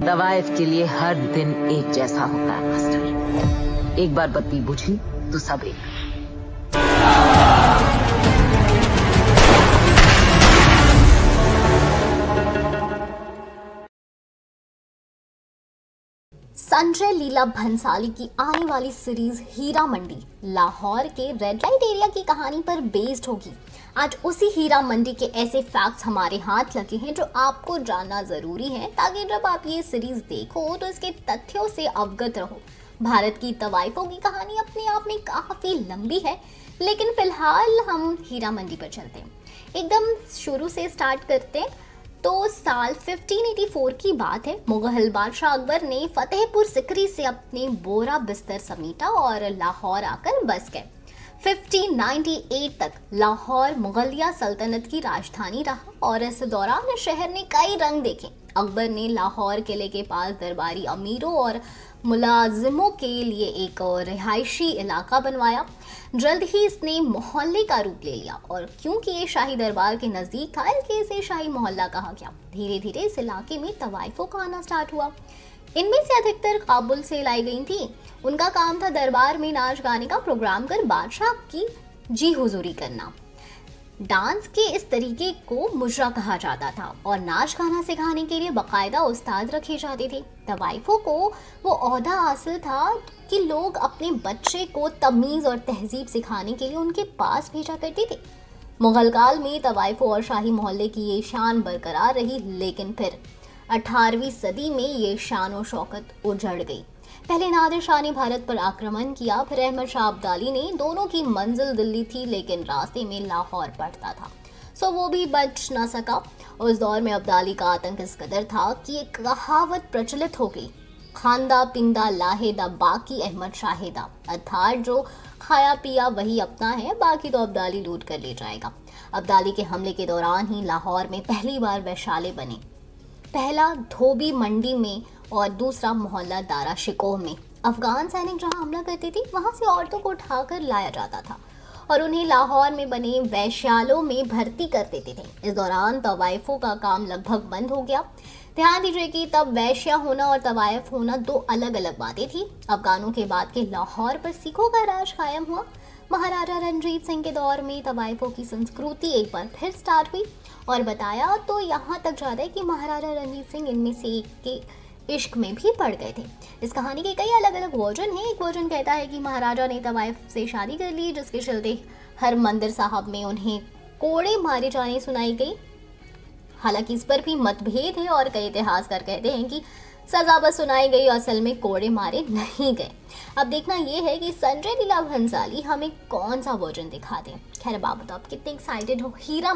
तवाइफ के लिए हर दिन एक जैसा होता है मास्टर। एक बार बत्ती बुझी तो सब एक। संजय लीला भंसाली की आने वाली सीरीज हीरा मंडी लाहौर के रेड लाइट एरिया की कहानी पर बेस्ड होगी। आज उसी हीरा मंडी के ऐसे फैक्ट्स हमारे हाथ लगे हैं जो आपको जानना जरूरी है, ताकि जब आप ये सीरीज देखो तो इसके तथ्यों से अवगत रहो। भारत की तवाइफों की कहानी अपने आप में काफी लंबी है, लेकिन फिलहाल हम हीरा मंडी पर चलते हैं। एकदम शुरू से स्टार्ट करते हैं तो साल 1584 की बात है। मुगल बादशाह अकबर ने फतेहपुर सिकरी से अपने बोरा बिस्तर समेटा और लाहौर आकर बस गए। 1598 तक लाहौर मुगलिया सल्तनत की राजधानी रहा और इस दौरान शहर ने कई रंग देखे। अकबर ने लाहौर किले के पास दरबारी अमीरों और मुलाजिमों के लिए एक रिहायशी इलाका बनवाया। जल्द ही इसने मोहल्ले का रूप ले लिया और क्योंकि ये शाही दरबार के नज़दीक था, इसलिए इसे शाही मोहल्ला कहा गया। धीरे धीरे इस इलाके में तवाइफों का आना स्टार्ट हुआ। इनमें से अधिकतर काबुल से लाई गई थी। उनका काम था दरबार में नाच गाने का प्रोग्राम कर बादशाह की जी हुजूरी करना। डांस के इस तरीके को मुजरा कहा जाता था और नाच गाना सिखाने के लिए बाकायदा उस्ताद रखे जाते थे। तवाइफों को वो ओहदा हासिल था कि लोग अपने बच्चे को तमीज़ और तहजीब सिखाने के लिए उनके पास भेजा करते थे। मुगल काल में तवाइफों और शाही मोहल्ले की ये शान बरकरार रही, लेकिन फिर 18वीं सदी में ये शान और शौकत उजड़ गई। पहले नादिर शाह ने भारत पर आक्रमण किया, फिर अहमद शाह अब्दाली ने। दोनों की मंजिल दिल्ली थी, लेकिन रास्ते में लाहौर पड़ता था, सो वो भी बच ना सका। उस दौर में अब्दाली का आतंक इस कदर था कि एक कहावत प्रचलित हो गई, खांदा पिंदा लाहेदा बाकी अहमद शाहिदा, अर्थात जो खाया पिया वही अपना है, बाकी तो अब्दाली लूट कर ले जाएगा। अब्दाली के हमले के दौरान ही लाहौर में पहली बार वैशाले बने, पहला धोबी मंडी में और दूसरा मोहल्ला दारा शिकोह में। अफगान सैनिक जहां हमला करते थे, वहां से औरतों को उठाकर लाया जाता था और उन्हें लाहौर में बने वैश्यालों में भर्ती कर देते थे। इस दौरान तवाइफों का काम लगभग बंद हो गया। ध्यान दीजिए कि तब वैश्या होना और तवाइफ होना दो अलग अलग बातें थी। अफगानों के बाद के लाहौर पर सिखों का राज कायम हुआ। महाराजा रणजीत सिंह के दौर में तवाइफों की संस्कृति एक बार फिर स्टार्ट हुई और बताया तो यहाँ तक जाता है कि महाराजा रणजीत सिंह इनमें से एक के इश्क में भी पड़ गए थे। इस कहानी के कई अलग अलग वर्जन हैं। एक वर्जन कहता है कि महाराजा ने तवाइफ से शादी कर ली, जिसके चलते हर मंदिर साहब में उन्हें कोड़े मारे जाने सुनाई गई। हालांकि इस पर भी मतभेद है और कई इतिहासकार कहते हैं कि सजा बस सुनाई गई, असल में कोड़े मारे नहीं गए। अब देखना ये है कि संजय लीला भंसाली हमें कौन सा वर्जन दिखा दें। खैर बाबू, तो आप कितने एक्साइटेड हो हीरा